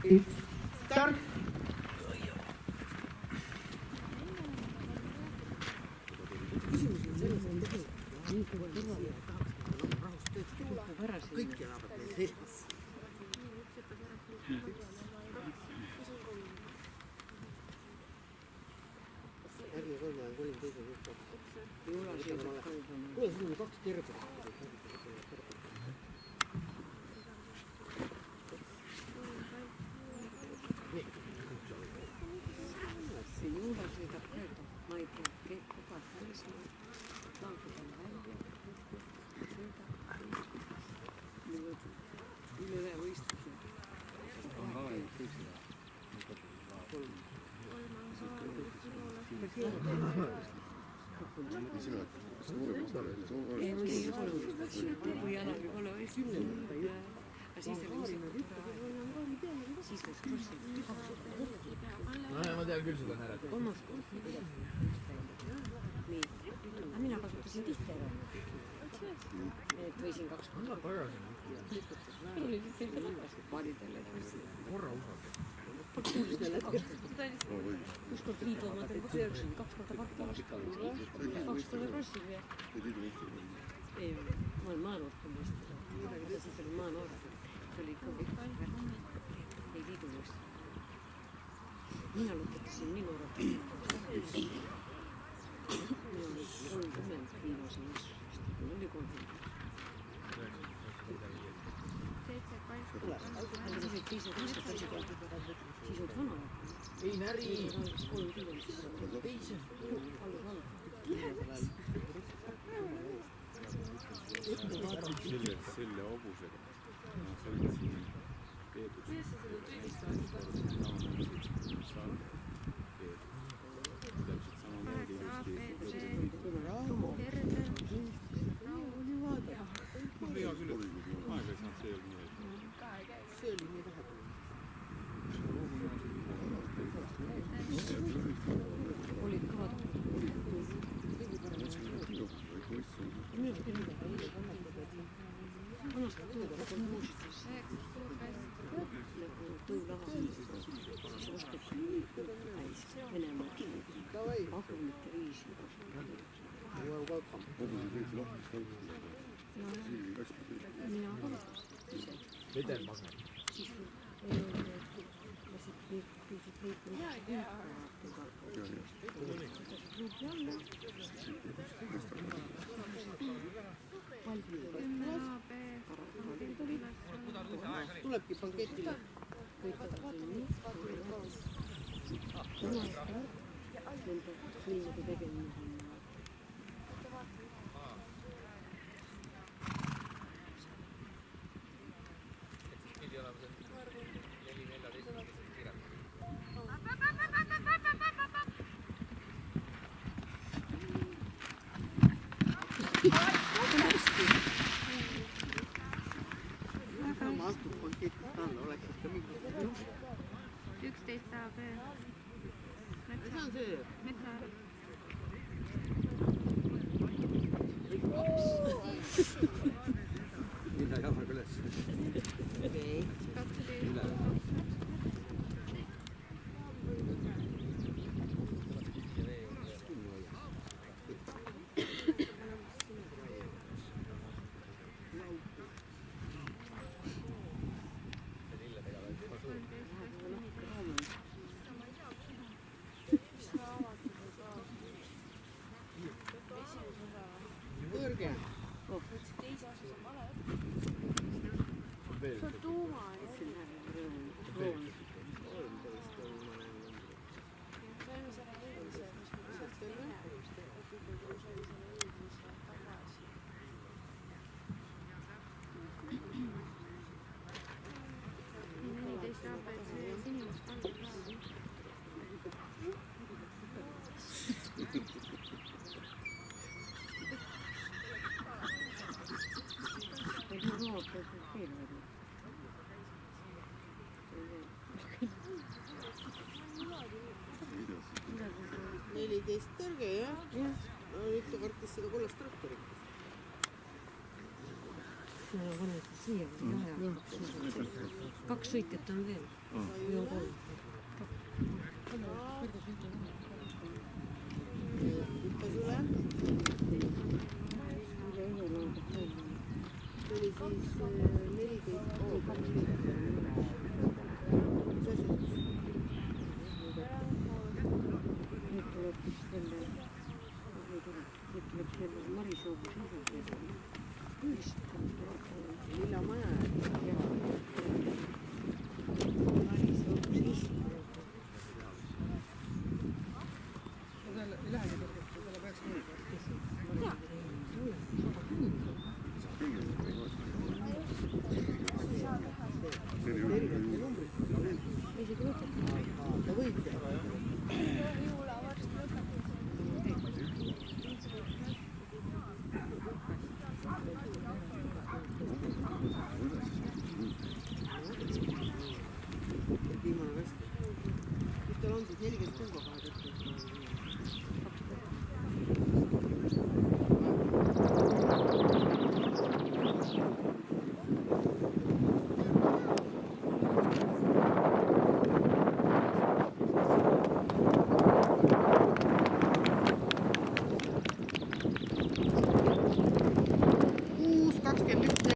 Start! Küsimus on selles, et tegelikult nii kõva kõrvale tahaks rahust tööd kipub ära siin. Kõik elavad meil sees. Ägi 33 teise kõik. Kuule, siin on 2 tervet. Ma tean küll seda näret. Nii, mina kasutasin tihti ära. Et võisin 2 korda. Meil oli selge lõppesid paaridele. Korra usaldab. Üks kord liidlomadel 2 korda parklavast. 2 korda krossib ja... Ei, ma olen maanoorta mõista. Aga siis oli maanoorta. See oli ikka kõik. Ei liidu mõista. Mina lõpetasin nii noorelt. Mina oli 30 viimase mõista. Mul oli 30. Aga siis olid teised aastad asjad. Siis olid vana. Ei näri! Teised. Selle hobusega. See oli siin Peetus. See oli nii vähe. Olid kõvad. Vanast tõuga muusikas. Tõulaha. Siis osteti Venemaa. Ahumite viisi. Mina kasutasin. Vedelmagnet. Siis lasid liikumised. Tulebki panketile. Filmide tegemine. Ma astun panketist alla, oleks ikka mingi. 11 AB. See on see. Metsa. Mida jalaga üles? Okei. 12. Kõrge. See on tuuma. Tõrge, jah? Nüüd ta kartis seda kollast traktorit. ma panen siia jahe kaks sõitjat on veel või on kolm. See oli siis 40 kuuga